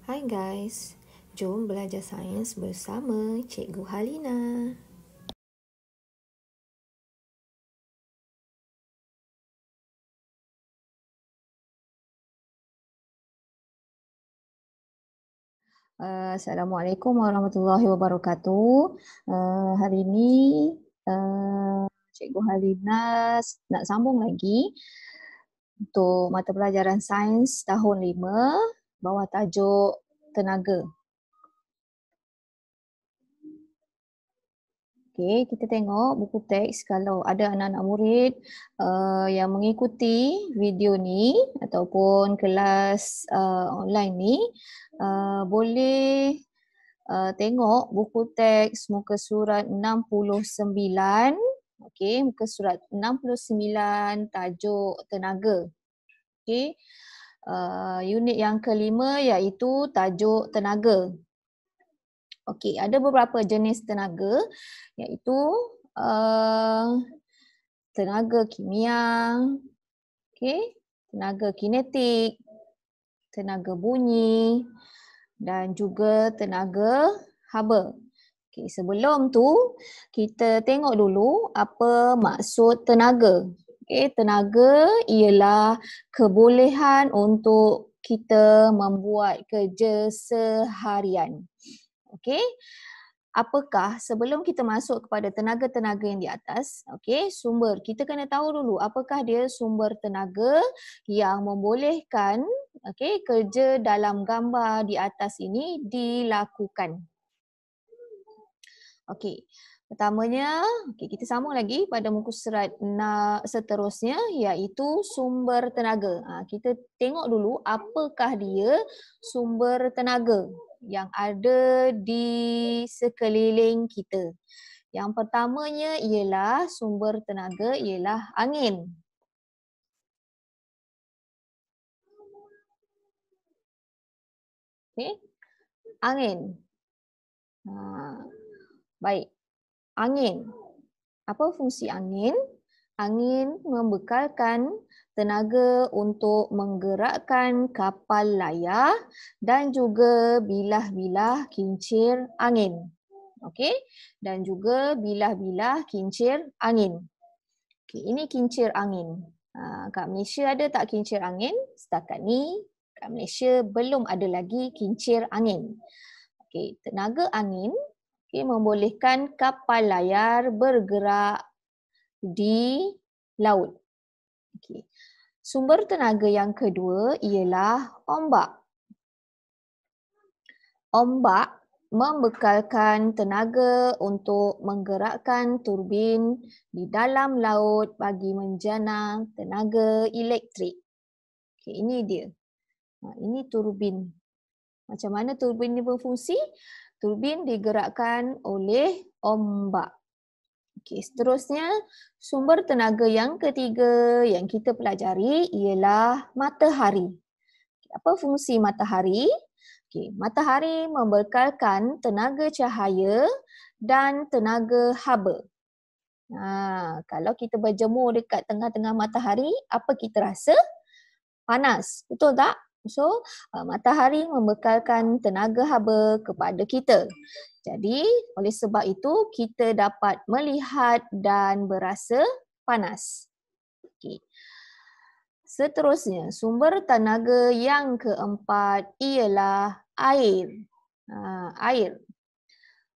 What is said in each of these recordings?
Hai guys, jom belajar sains bersama Cikgu Halina. Assalamualaikum warahmatullahi wabarakatuh. Hari ini Cikgu Halina nak sambung lagi untuk mata pelajaran sains tahun 5 bawah tajuk tenaga. Okey, kita tengok buku teks kalau ada anak-anak murid yang mengikuti video ni ataupun kelas online ni, boleh tengok buku teks muka surat 69. Okey, muka surat 69 tajuk tenaga. Okey. Unit yang kelima iaitu tajuk tenaga. Okey, ada beberapa jenis tenaga iaitu tenaga kimia, okey, tenaga kinetik, tenaga bunyi dan juga tenaga haba. Okey, sebelum tu kita tengok dulu apa maksud tenaga. Okey, tenaga ialah kebolehan untuk kita membuat kerja seharian. Okey. Apakah sebelum kita masuk kepada tenaga-tenaga yang di atas, okey, sumber kita kena tahu dulu apakah dia sumber tenaga yang membolehkan okey kerja dalam gambar di atas ini dilakukan. Okey. Pertamanya, okey, kita sambung lagi pada muka surat seterusnya iaitu sumber tenaga. Kita tengok dulu apakah dia sumber tenaga yang ada di sekeliling kita. Yang pertamanya ialah sumber tenaga ialah angin. Okey. Angin. Baik. Angin. Apa fungsi angin? Angin membekalkan tenaga untuk menggerakkan kapal layar dan juga bilah-bilah kincir angin. Okey? Dan juga bilah-bilah kincir angin. Okey, ini kincir angin. Kat Malaysia ada tak kincir angin? Setakat ni kat Malaysia belum ada lagi kincir angin. Okey, tenaga angin membolehkan kapal layar bergerak di laut. Okay. Sumber tenaga yang kedua ialah ombak. Ombak membekalkan tenaga untuk menggerakkan turbin di dalam laut bagi menjana tenaga elektrik. Okay, ini dia. Ini turbin. Macam mana turbin ini berfungsi? Turbin digerakkan oleh ombak. Okey, seterusnya sumber tenaga yang ketiga yang kita pelajari ialah matahari. Apa fungsi matahari? Okey, matahari membekalkan tenaga cahaya dan tenaga haba. Kalau kita berjemur dekat tengah-tengah matahari, apa kita rasa? Panas, betul tak? So, matahari membekalkan tenaga haba kepada kita. Jadi, oleh sebab itu kita dapat melihat dan berasa panas. Okay. Seterusnya, sumber tenaga yang keempat ialah air. Air.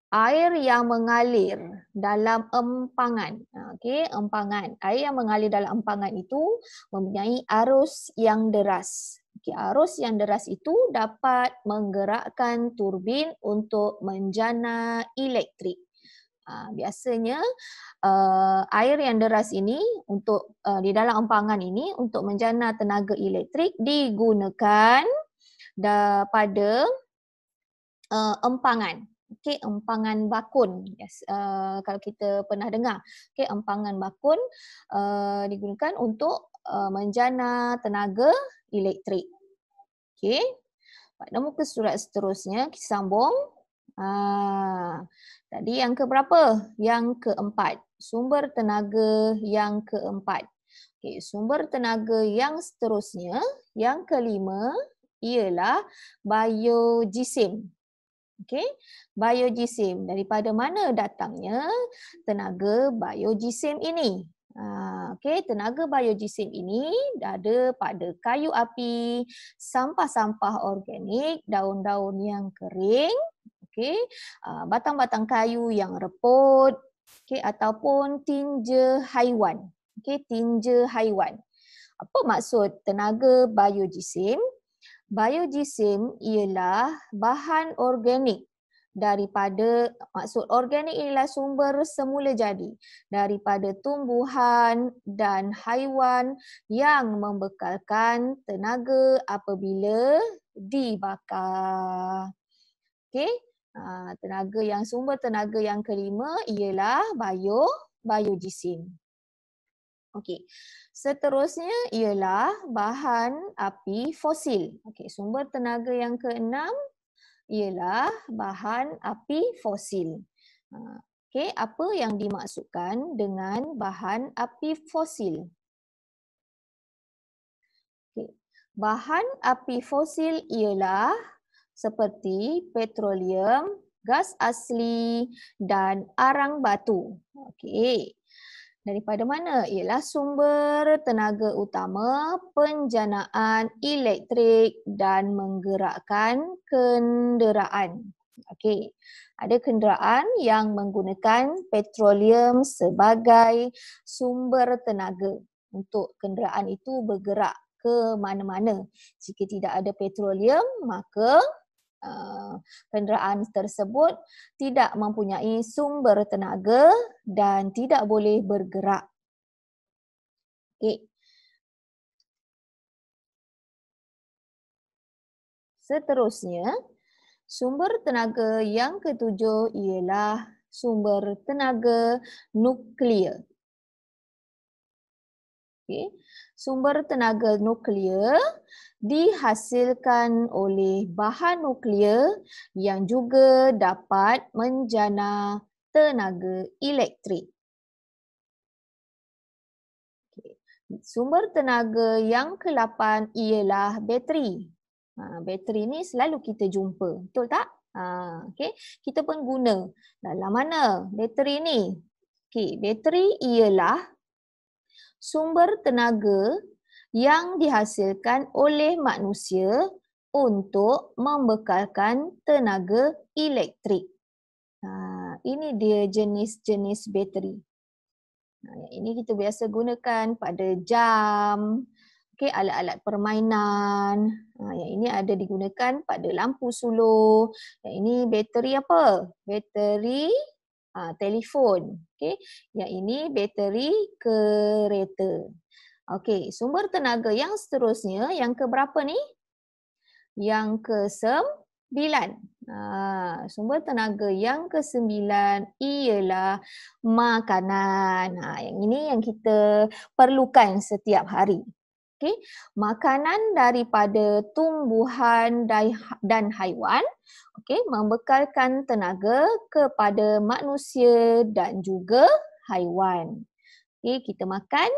Air yang mengalir dalam empangan. Okey, empangan. Air yang mengalir dalam empangan itu mempunyai arus yang deras. Okey, arus yang deras itu dapat menggerakkan turbin untuk menjana elektrik. Biasanya air yang deras ini untuk di dalam empangan ini untuk menjana tenaga elektrik digunakan pada empangan. Okey, empangan bakun. Yes, kalau kita pernah dengar. Okey, empangan bakun digunakan untuk menjana tenaga elektrik. Okey. Pada muka surat seterusnya kita sambung. Tadi yang keberapa? Yang keempat. Sumber tenaga yang keempat. Okey, sumber tenaga yang seterusnya, yang kelima ialah biojisim. Okey, biojisim. Daripada mana datangnya tenaga biojisim ini? Okey, tenaga biojisim ini ada pada kayu api, sampah-sampah organik, daun-daun yang kering, okey, batang-batang kayu yang reput, okey, ataupun tinja haiwan. Okey, tinja haiwan. Apa maksud tenaga biojisim? Biojisim ialah bahan organik daripada, maksud organik ialah sumber semula jadi daripada tumbuhan dan haiwan yang membekalkan tenaga apabila dibakar. Okey, sumber tenaga yang kelima ialah biojisim. Okey. Seterusnya ialah bahan api fosil. Okey, sumber tenaga yang keenam ialah bahan api fosil. Okey, apa yang dimaksudkan dengan bahan api fosil? Okey. Bahan api fosil ialah seperti petroleum, gas asli dan arang batu. Okey. Daripada mana? Ialah sumber tenaga utama penjanaan elektrik dan menggerakkan kenderaan. Okey. Ada kenderaan yang menggunakan petroleum sebagai sumber tenaga untuk kenderaan itu bergerak ke mana-mana. Jika tidak ada petroleum, maka kenderaan tersebut tidak mempunyai sumber tenaga dan tidak boleh bergerak. Okay. Seterusnya, sumber tenaga yang ketujuh ialah sumber tenaga nuklear. Okay. Sumber tenaga nuklear dihasilkan oleh bahan nuklear yang juga dapat menjana tenaga elektrik. Okay. Sumber tenaga yang ke-8 ialah bateri. Bateri ni selalu kita jumpa, betul tak? Okay. Kita pun guna. Dalam mana bateri ni? Okay. Bateri ialah sumber tenaga yang dihasilkan oleh manusia untuk membekalkan tenaga elektrik. Ini dia jenis-jenis bateri. Ini kita biasa gunakan pada jam, okay, alat-alat permainan. Yang ini ada digunakan pada lampu suluh. Yang ini bateri apa? Bateri telefon. Okay. Yang ini bateri kereta. Okey, sumber tenaga yang seterusnya, yang keberapa ni? Yang ke-9. Sumber tenaga yang ke-9 ialah makanan. Yang ini yang kita perlukan setiap hari. Okay. Makanan daripada tumbuhan dan haiwan, okay, membekalkan tenaga kepada manusia dan juga haiwan. Okay, kita makan.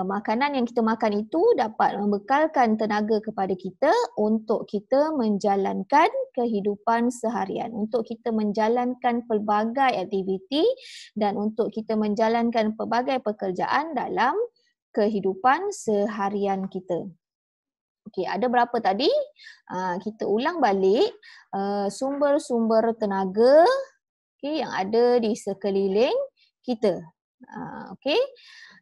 Makanan yang kita makan itu dapat membekalkan tenaga kepada kita untuk kita menjalankan kehidupan seharian, untuk kita menjalankan pelbagai aktiviti dan untuk kita menjalankan pelbagai pekerjaan dalam kehidupan seharian kita. Okey, ada berapa tadi? Kita ulang balik sumber-sumber tenaga, okay, yang ada di sekeliling kita. Okey.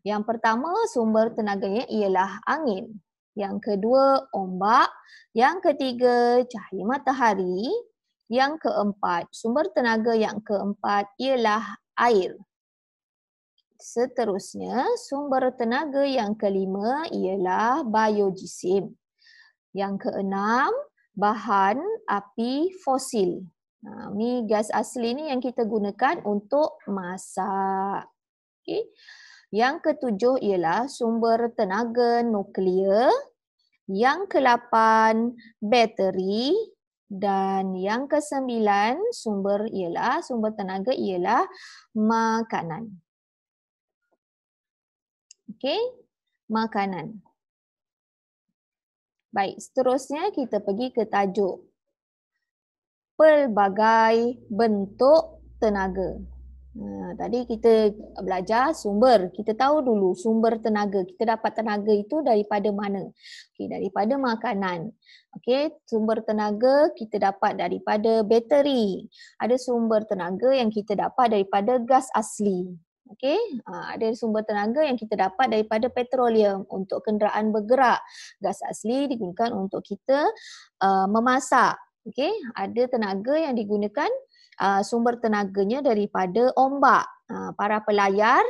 Yang pertama sumber tenaganya ialah angin. Yang kedua ombak. Yang ketiga cahaya matahari. Yang keempat, sumber tenaga yang keempat ialah air. Seterusnya, sumber tenaga yang kelima ialah biojisim. Yang keenam, bahan api fosil. Ni gas asli ni yang kita gunakan untuk masak. Okay. Yang ketujuh ialah sumber tenaga nuklear. Yang ke-8 bateri. Dan yang ke-9 sumber tenaga ialah makanan. Okey, makanan. Baik, seterusnya kita pergi ke tajuk. Pelbagai bentuk tenaga. Tadi kita belajar sumber. Kita tahu dulu sumber tenaga. Kita dapat tenaga itu daripada mana? Okay, daripada makanan. Okay, sumber tenaga kita dapat daripada bateri. Ada sumber tenaga yang kita dapat daripada gas asli. Okay, ada sumber tenaga yang kita dapat daripada petroleum untuk kenderaan bergerak. Gas asli digunakan untuk kita memasak. Okay, ada tenaga yang digunakan sumber tenaganya daripada ombak. Para pelayar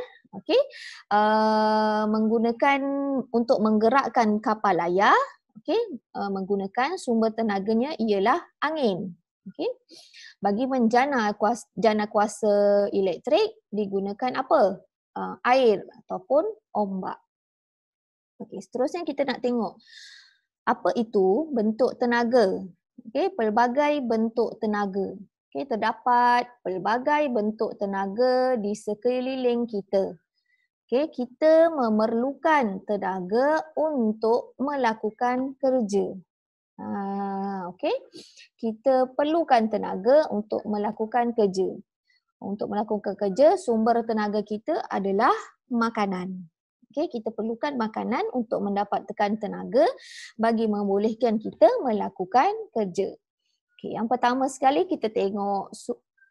menggunakan untuk menggerakkan kapal layar, menggunakan sumber tenaganya ialah angin. Bagi menjana jana kuasa elektrik digunakan apa? Air ataupun ombak. Seterusnya kita nak tengok apa itu bentuk tenaga. Pelbagai bentuk tenaga. Terdapat pelbagai bentuk tenaga di sekeliling kita. Kita memerlukan tenaga untuk melakukan kerja. Kita perlukan tenaga untuk melakukan kerja. Untuk melakukan kerja, sumber tenaga kita adalah makanan. Kita perlukan makanan untuk mendapatkan tenaga bagi membolehkan kita melakukan kerja. Yang pertama sekali kita tengok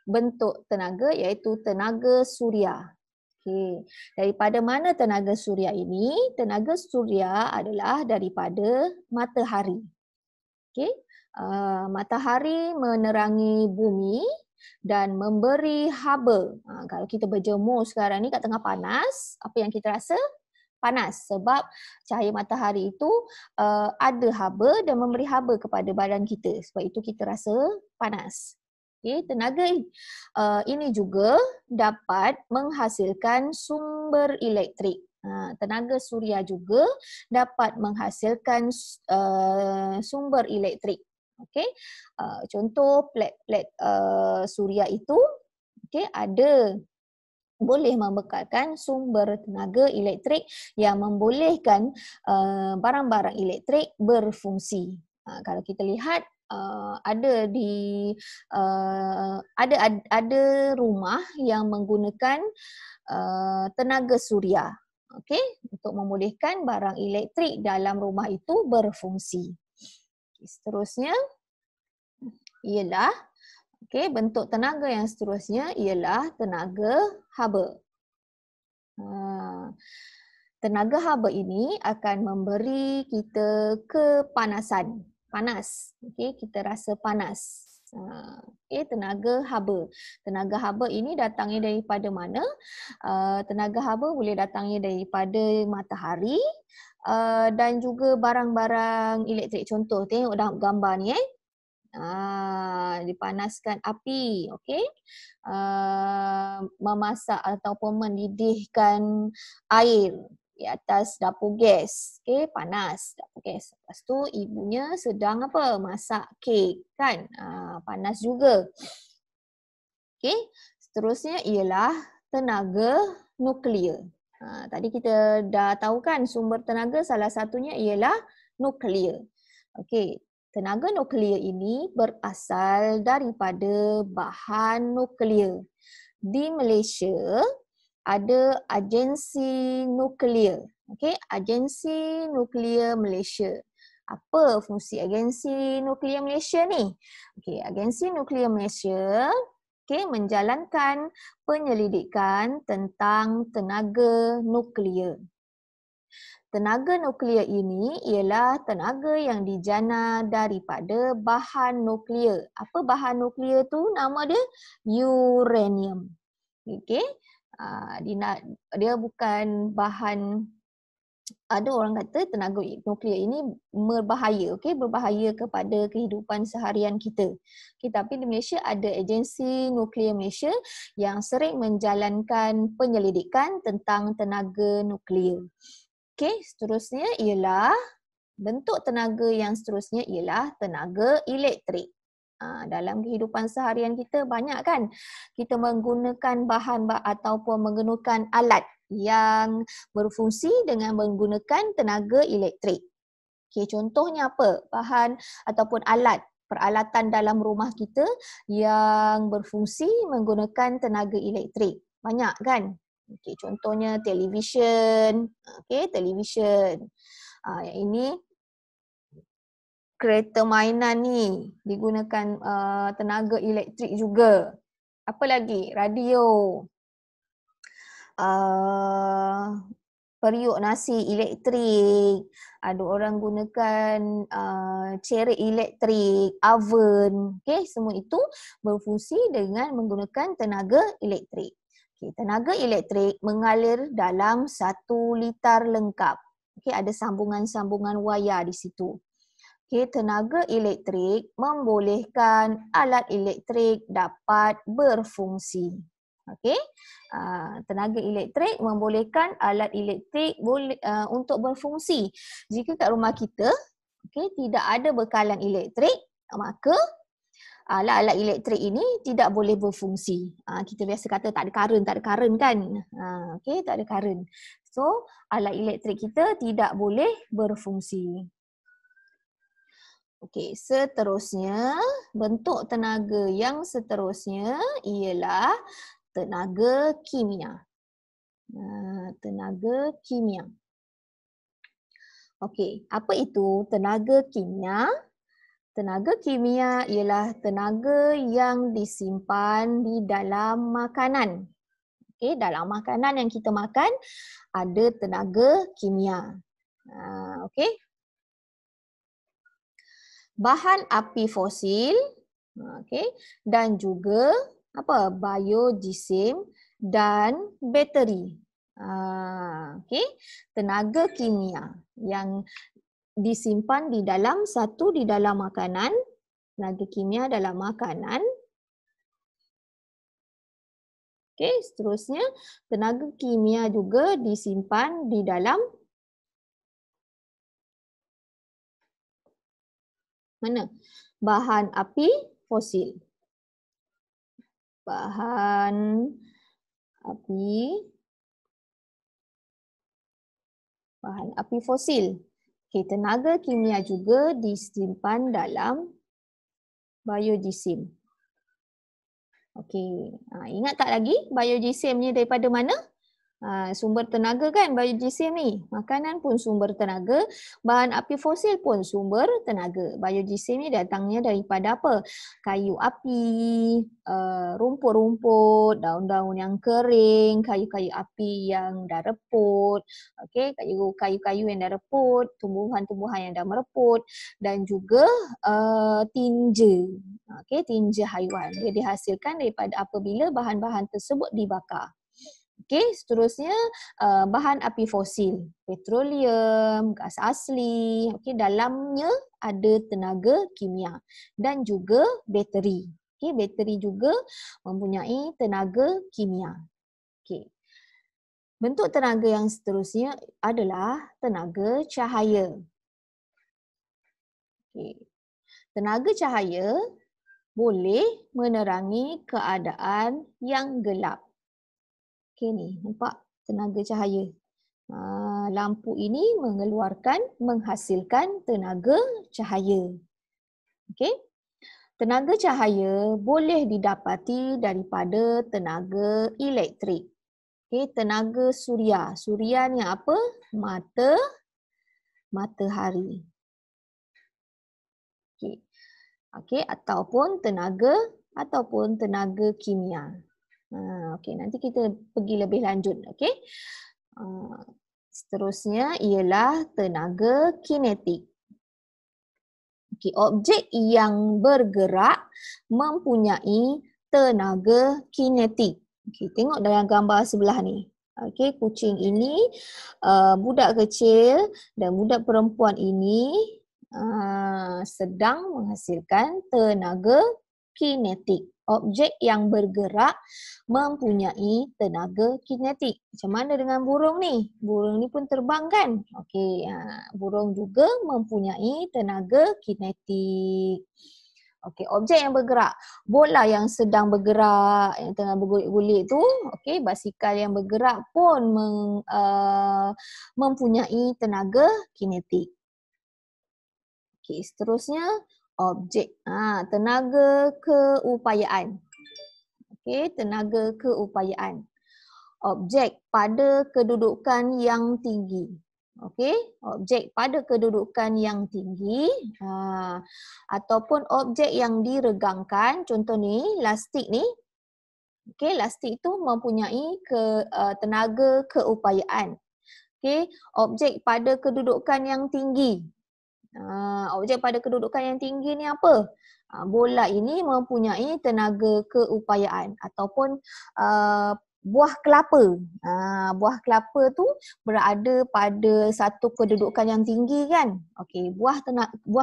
bentuk tenaga iaitu tenaga suria. Daripada mana tenaga suria ini? Tenaga suria adalah daripada matahari. Matahari menerangi bumi dan memberi haba. Kalau kita berjemur sekarang ni kat tengah panas, apa yang kita rasa? Panas, sebab cahaya matahari itu ada haba dan memberi haba kepada badan kita. Sebab itu kita rasa panas. Tenaga ini juga dapat menghasilkan sumber elektrik. Tenaga suria juga dapat menghasilkan sumber elektrik. Contoh plat-plat suria itu ada boleh membekalkan sumber tenaga elektrik yang membolehkan barang-barang elektrik berfungsi. Kalau kita lihat ada rumah yang menggunakan tenaga suria, untuk membolehkan barang elektrik dalam rumah itu berfungsi. Seterusnya ialah bentuk tenaga yang seterusnya ialah tenaga haba. Tenaga haba ini akan memberi kita kepanasan. Panas. Kita rasa panas. Tenaga haba. Tenaga haba ini datangnya daripada mana? Tenaga haba boleh datangnya daripada matahari dan juga barang-barang elektrik. Contoh, tengok dalam gambar ni dipanaskan api, memasak ataupun mendidihkan air di atas dapur gas, panas dapur gas. Lepas tu ibunya sedang apa? Masak kek, kan? Panas juga. Seterusnya ialah tenaga nuklear. Tadi kita dah tahu kan sumber tenaga salah satunya ialah nuklear. Tenaga nuklear ini berasal daripada bahan nuklear. Di Malaysia ada agensi nuklear. Agensi nuklear Malaysia. Apa fungsi agensi nuklear Malaysia ni? Agensi nuklear Malaysia menjalankan penyelidikan tentang tenaga nuklear. Tenaga nuklear ini ialah tenaga yang dijana daripada bahan nuklear. Apa bahan nuklear tu? Nama dia uranium. Dia bukan bahan, ada orang kata tenaga nuklear ini berbahaya, berbahaya kepada kehidupan seharian kita. Tapi di Malaysia ada agensi nuklear Malaysia yang sering menjalankan penyelidikan tentang tenaga nuklear. Seterusnya ialah bentuk tenaga yang seterusnya ialah tenaga elektrik. Dalam kehidupan seharian kita banyak kan kita menggunakan bahan ataupun menggunakan alat yang berfungsi dengan menggunakan tenaga elektrik. Okey, contohnya apa? Bahan ataupun alat, peralatan dalam rumah kita yang berfungsi menggunakan tenaga elektrik. Banyak kan? Okey, contohnya televisyen. Okey, televisyen. Yang ini kereta mainan ni digunakan tenaga elektrik juga. Apa lagi? Radio. Periuk nasi elektrik. Ada orang gunakan cerek elektrik, oven. Okey, semua itu berfungsi dengan menggunakan tenaga elektrik. Okey, tenaga elektrik mengalir dalam 1 litar lengkap. Okey, ada sambungan-sambungan wayar di situ. Okey, tenaga elektrik membolehkan alat elektrik dapat berfungsi. Okey, tenaga elektrik membolehkan alat elektrik untuk berfungsi. Jika kat rumah kita, okey, tidak ada bekalan elektrik, maka alat-alat elektrik ini tidak boleh berfungsi. Kita biasa kata tak ada karen kan? Okey, tak ada karen. So, alat elektrik kita tidak boleh berfungsi. Okey, seterusnya, bentuk tenaga yang seterusnya ialah tenaga kimia. Tenaga kimia. Okey, apa itu tenaga kimia? Tenaga kimia ialah tenaga yang disimpan di dalam makanan. Okey, dalam makanan yang kita makan ada tenaga kimia. Okey. Bahan api fosil, okey, dan juga apa? Biojisim dan bateri. Okey, tenaga kimia yang disimpan di dalam makanan, tenaga kimia dalam makanan. Okey, seterusnya tenaga kimia juga disimpan di dalam mana? Bahan api fosil. Bahan api fosil. Okey, tenaga kimia juga disimpan dalam biojisim. Okey, ingat tak lagi biojisim ni daripada mana? Sumber tenaga kan biojisim ni. Makanan pun sumber tenaga, bahan api fosil pun sumber tenaga. Biojisim ni datangnya daripada apa? Kayu api, rumput-rumput, daun-daun yang kering, kayu-kayu api yang dah reput, okey, kayu-kayu yang dah reput, tumbuhan-tumbuhan yang dah mereput, dan juga tinja. Okey, tinja haiwan. Dia dihasilkan daripada apabila bahan-bahan tersebut dibakar. Okey, seterusnya bahan api fosil, petroleum, gas asli. Okey, dalamnya ada tenaga kimia dan juga bateri. Okey, bateri juga mempunyai tenaga kimia. Okey. Bentuk tenaga yang seterusnya adalah tenaga cahaya. Okey. Tenaga cahaya boleh menerangi keadaan yang gelap. Okey ni, nampak tenaga cahaya. Lampu ini menghasilkan tenaga cahaya. Okey. Tenaga cahaya boleh didapati daripada tenaga elektrik. Okey, tenaga suria. Suria ni apa? Matahari. Okey. Okey, ataupun tenaga kimia. Okey, nanti kita pergi lebih lanjut, okey. Seterusnya ialah tenaga kinetik. Okey, objek yang bergerak mempunyai tenaga kinetik. Okey, tengok dalam gambar sebelah ni. Okey, kucing ini budak kecil dan budak perempuan ini sedang menghasilkan tenaga kinetik. Objek yang bergerak mempunyai tenaga kinetik. Macam mana dengan burung ni? Burung ni pun terbang kan? Okey, burung juga mempunyai tenaga kinetik. Okey, objek yang bergerak. Bola yang sedang bergerak, yang tengah bergulit-gulit tu, okey, basikal yang bergerak pun mempunyai tenaga kinetik. Okey, seterusnya objek. Tenaga keupayaan. Okey, tenaga keupayaan. Objek pada kedudukan yang tinggi. Okey, objek pada kedudukan yang tinggi ataupun objek yang diregangkan. Contoh ni, lastik ni. Okey, lastik itu mempunyai tenaga keupayaan. Okey, objek pada kedudukan yang tinggi. Objek pada kedudukan yang tinggi ni apa? Bola ini mempunyai tenaga keupayaan ataupun buah kelapa. Buah kelapa tu berada pada satu kedudukan yang tinggi kan? Okey, buah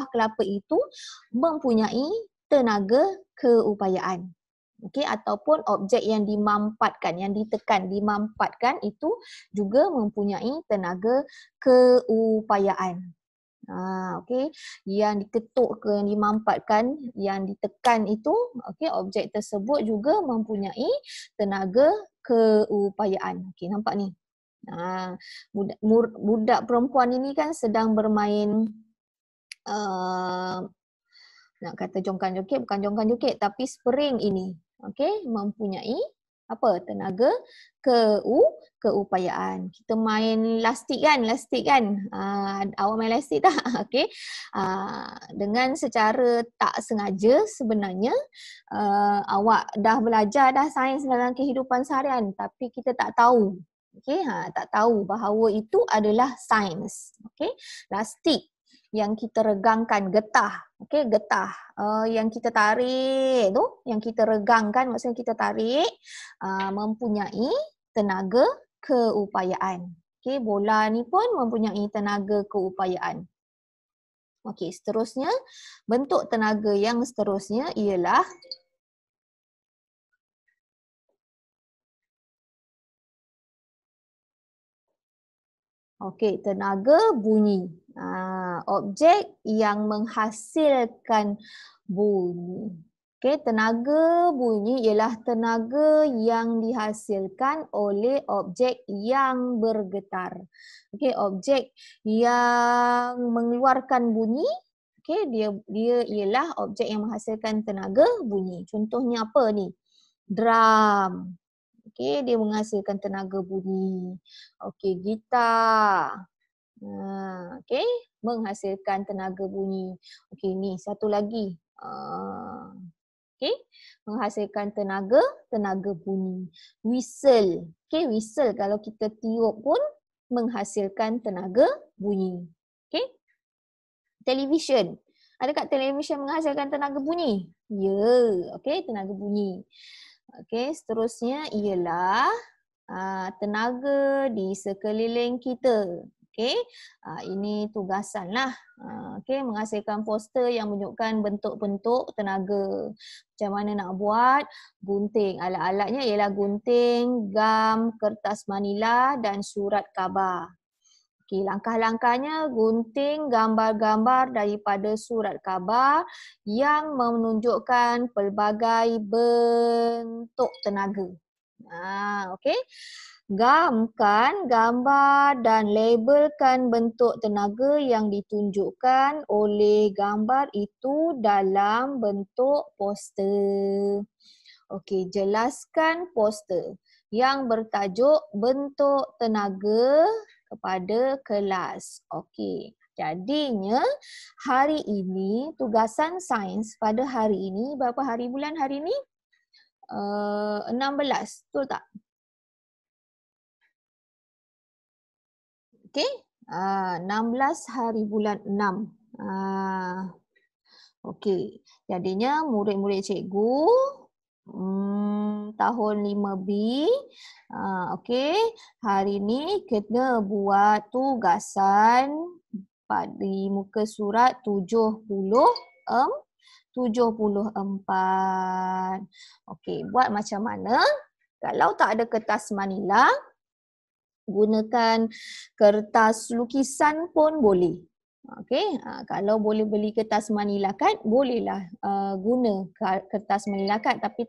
kelapa itu mempunyai tenaga keupayaan. Okey, ataupun objek yang dimampatkan, yang ditekan, dimampatkan itu juga mempunyai tenaga keupayaan. Okey, yang diketuk ke, yang dimampatkan, yang ditekan itu, okey, objek tersebut juga mempunyai tenaga keupayaan. Okey, nampak ni. Budak perempuan ini kan sedang bermain nak kata jongkan jokit, bukan jongkan jokit, tapi spring ini. Okey, mempunyai apa? Tenaga keupayaan. Kita main lastik kan? Awak main lastik tak? Okey. Dengan secara tak sengaja sebenarnya awak dah belajar dah sains dalam kehidupan seharian, tapi kita tak tahu. Okey, tak tahu bahawa itu adalah sains. Okey. Lastik yang kita regangkan, getah. Okey, getah. Yang kita tarik tu, yang kita regangkan, maksudnya kita tarik, mempunyai tenaga keupayaan. Okey, bola ni pun mempunyai tenaga keupayaan. Okey, seterusnya, bentuk tenaga yang seterusnya ialah tenaga bunyi. Objek yang menghasilkan bunyi. Okey, tenaga bunyi ialah tenaga yang dihasilkan oleh objek yang bergetar. Okey, objek yang mengeluarkan bunyi, okey, dia ialah objek yang menghasilkan tenaga bunyi. Contohnya apa ni? Drum. Okey, dia menghasilkan tenaga bunyi. Okey, gitar. Okey, menghasilkan tenaga bunyi. Okey, ni satu lagi. Okey, menghasilkan tenaga bunyi. Whistle. Okey, whistle kalau kita tiup pun menghasilkan tenaga bunyi. Okey. Television. Adakah television menghasilkan tenaga bunyi? Ya, okey, tenaga bunyi. Okey, seterusnya ialah tenaga di sekeliling kita. Okey, ini tugasan lah. Okey, menghasilkan poster yang menunjukkan bentuk-bentuk tenaga. Macam mana nak buat? Gunting. Alat-alatnya ialah gunting, gam, kertas manila dan surat khabar. Okey, langkah-langkahnya gunting gambar-gambar daripada surat khabar yang menunjukkan pelbagai bentuk tenaga. Okey. Gamkan gambar dan labelkan bentuk tenaga yang ditunjukkan oleh gambar itu dalam bentuk poster. Okey, jelaskan poster yang bertajuk bentuk tenaga kepada kelas. Okey, jadinya hari ini tugasan sains pada hari ini, berapa hari bulan hari ini? 16, betul tak? Okey, 16 hari bulan 6. Okey, jadinya murid-murid cikgu tahun 5B, okey, hari ni kena buat tugasan di muka surat 74. Okey, buat macam mana? Kalau tak ada kertas manila, gunakan kertas lukisan pun boleh. Okey, kalau boleh beli kertas manila kad, bolehlah guna kertas manila kad, tapi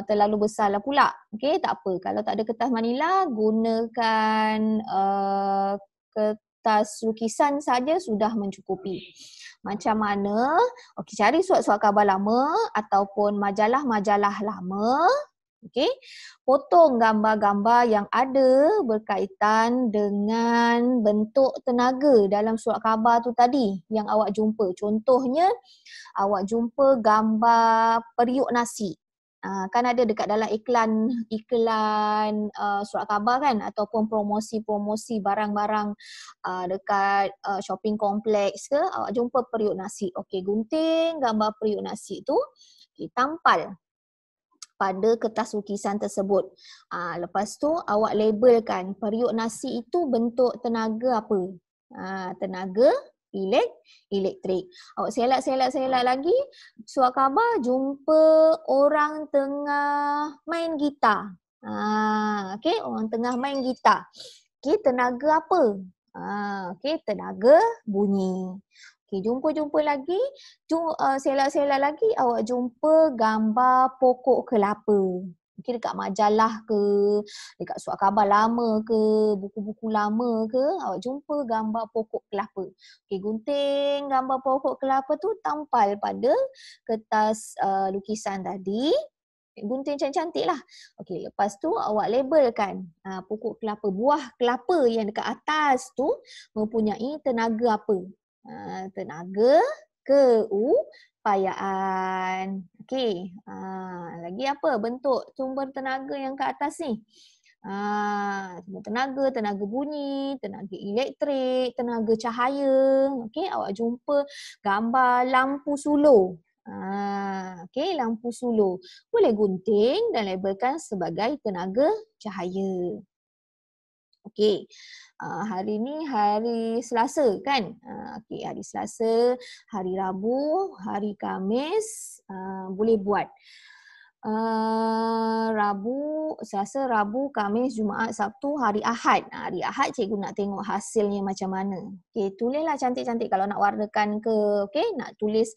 terlalu besarlah pula. Okey, tak apa. Kalau tak ada kertas manila, gunakan kertas lukisan saja sudah mencukupi. Macam mana? Okey, cari surat-surat khabar lama ataupun majalah-majalah lama. Okey, potong gambar-gambar yang ada berkaitan dengan bentuk tenaga dalam surat khabar tu tadi yang awak jumpa. Contohnya, awak jumpa gambar periuk nasi. Kan ada dekat dalam iklan surat khabar kan, ataupun promosi-promosi barang-barang dekat shopping kompleks ke, awak jumpa periuk nasi. Okey, gunting gambar periuk nasi tu, tampal pada kertas lukisan tersebut. Lepas tu awak labelkan periuk nasi itu bentuk tenaga apa? Tenaga elektrik. Awak selak lagi, surat khabar jumpa orang tengah main gitar. Okey, orang tengah main gitar. Okey, tenaga apa? Okey, tenaga bunyi. Okey, jumpa lagi, selak lagi, awak jumpa gambar pokok kelapa. Mungkin dekat majalah ke, dekat surat khabar lama ke, buku-buku lama ke, awak jumpa gambar pokok kelapa. Okey, gunting gambar pokok kelapa tu tampal pada kertas lukisan tadi. Gunting cantik-cantik lah. Okey, lepas tu awak labelkan pokok kelapa, buah kelapa yang dekat atas tu mempunyai tenaga apa? Tenaga keupayaan. Okey, lagi apa bentuk sumber tenaga yang ke atas ni? Sumber tenaga bunyi, tenaga elektrik, tenaga cahaya. Okey, awak jumpa gambar lampu suluh. Okey, lampu suluh. Boleh gunting dan labelkan sebagai tenaga cahaya. Okey, hari ni hari Selasa kan? Okey, hari Selasa, hari Rabu, hari Khamis boleh buat. Selasa, Rabu, Khamis, Jumaat, Sabtu, hari Ahad. Hari Ahad cikgu nak tengok hasilnya macam mana. Okey, tulislah cantik-cantik kalau nak warnakan ke, okey, nak tulis,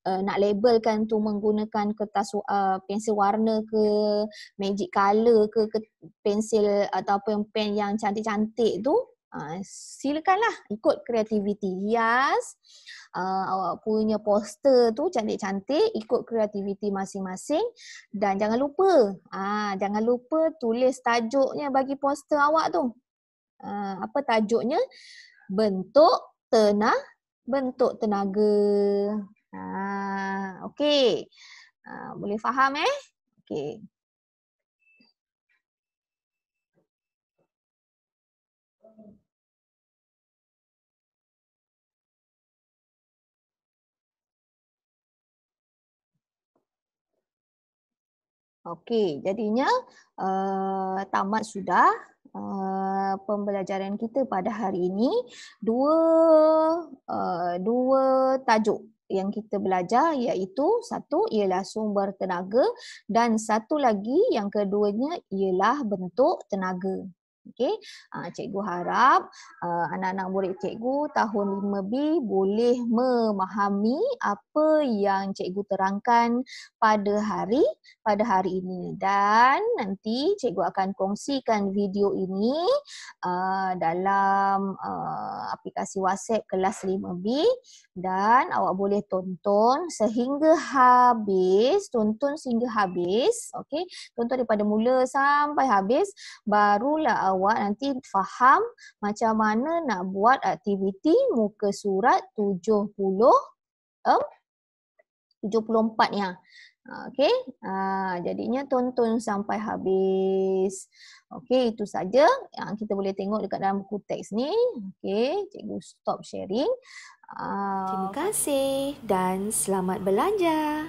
nak labelkan tu menggunakan kertas pensel warna ke, magic colour ke pensil ataupun pen yang cantik-cantik tu, silakanlah ikut kreativiti. Hias awak punya poster tu cantik-cantik, ikut kreativiti masing-masing. Dan jangan lupa tulis tajuknya bagi poster awak tu. Apa tajuknya? Bentuk tenaga. Okey. Boleh faham Okey. Okey, jadinya tamat sudah pembelajaran kita pada hari ini. Dua tajuk yang kita belajar, iaitu satu ialah sumber tenaga dan satu lagi yang keduanya ialah bentuk tenaga. Okey, cikgu harap anak-anak murid cikgu tahun 5B boleh memahami apa yang cikgu terangkan pada hari ini, dan nanti cikgu akan kongsikan video ini dalam aplikasi WhatsApp kelas 5B, dan awak boleh tonton sehingga habis. Okey, tonton daripada mula sampai habis, barulah awak nanti faham macam mana nak buat aktiviti muka surat 74 ya. Okey, jadinya tonton sampai habis. Okey, itu saja yang kita boleh tengok dekat dalam buku teks ni. Okey, cikgu stop sharing. Terima kasih dan selamat belajar.